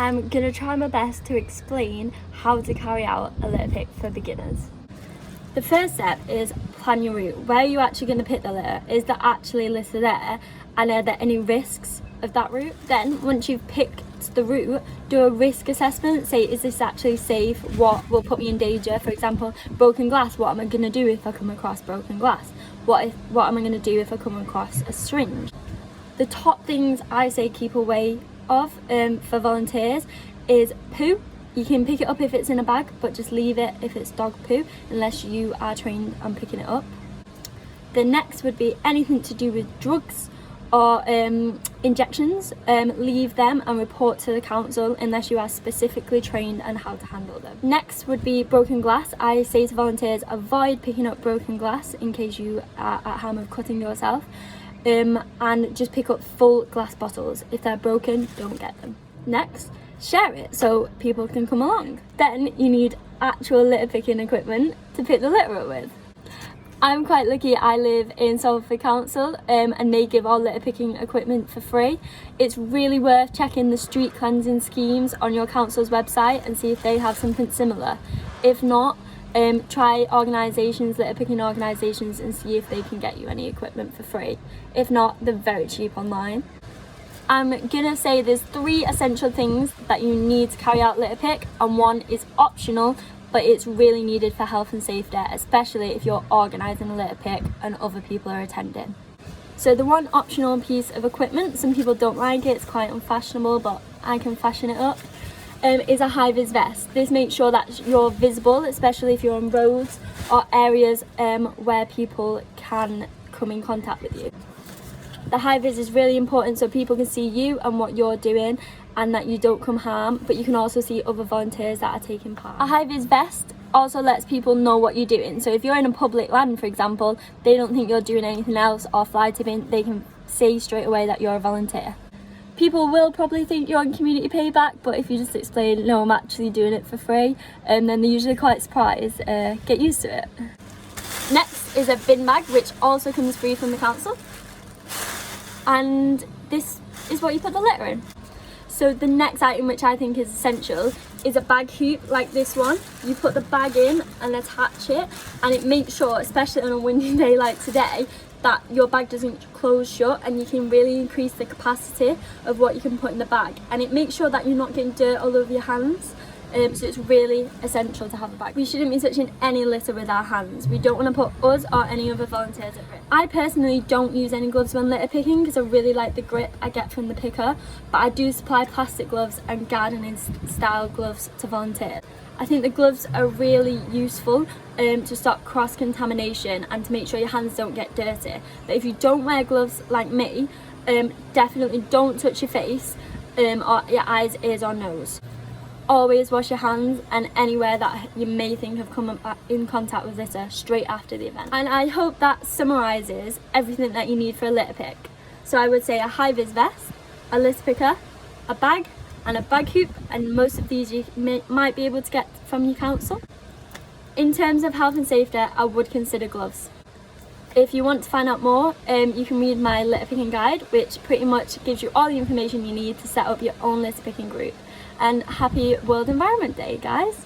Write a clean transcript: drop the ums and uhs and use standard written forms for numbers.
I'm gonna try my best to explain how to carry out a litter pick for beginners. The first step is plan your route. Where are you actually going to pick the litter? Is there actually a litter there? And are there any risks of that route? Then, once you've picked the route, do a risk assessment. Say, is this actually safe? What will put me in danger? For example, broken glass. What am I going to do if I come across broken glass? What am I going to do if I come across a syringe? The top things I say keep away of for volunteers is poo. You can pick it up if it's in a bag, but just leave it if it's dog poo, unless you are trained on picking it up. The next would be anything to do with drugs or injections. Leave them and report to the council unless you are specifically trained on how to handle them. Next would be broken glass. I say to volunteers, avoid picking up broken glass in case you are at harm of cutting yourself, and just pick up full glass bottles. If they're broken, don't get them. Next, share it so people can come along. Then you need actual litter picking equipment to pick the litter up with. I'm quite lucky. I live in Salford Council and they give all litter picking equipment for free. It's really worth checking the street cleansing schemes on your council's website and see if they have something similar. If not, try litter picking organisations and see if they can get you any equipment for free. If not, they're very cheap online. I'm gonna say there's 3 essential things that you need to carry out litter pick, and 1 is optional, but it's really needed for health and safety, especially if you're organising a litter pick and other people are attending. So the 1 optional piece of equipment, some people don't like it, it's quite unfashionable, but I can fashion it up, is a high-vis vest. This makes sure that you're visible, especially if you're on roads or areas where people can come in contact with you. The high-vis is really important so people can see you and what you're doing and that you don't come harm, but you can also see other volunteers that are taking part. A high-vis vest also lets people know what you're doing. So if you're in a public land, for example, they don't think you're doing anything else or fly tipping, they can say straight away that you're a volunteer. People will probably think you're on community payback, but if you just explain, no, I'm actually doing it for free, then they're usually quite surprised. Get used to it. Next is a bin bag, which also comes free from the council. And this is what you put the litter in. So the next item, which I think is essential, is a bag hoop like this one. You put the bag in and attach it, and it makes sure, especially on a windy day like today, that your bag doesn't close shut, and you can really increase the capacity of what you can put in the bag. And it makes sure that you're not getting dirt all over your hands. So it's really essential to have a bag. We shouldn't be touching any litter with our hands. We don't want to put us or any other volunteers at risk. I personally don't use any gloves when litter picking because I really like the grip I get from the picker, but I do supply plastic gloves and gardening style gloves to volunteers. I think the gloves are really useful to stop cross-contamination and to make sure your hands don't get dirty. But if you don't wear gloves like me, definitely don't touch your face or your eyes, ears or nose. Always wash your hands and anywhere that you may think have come in contact with litter straight after the event. And I hope that summarises everything that you need for a litter pick. So I would say a high-vis vest, a litter picker, a bag and a bag hoop, and most of these you might be able to get from your council. In terms of health and safety, I would consider gloves. If you want to find out more, you can read my litter picking guide, which pretty much gives you all the information you need to set up your own litter picking group. And happy World Environment Day, guys!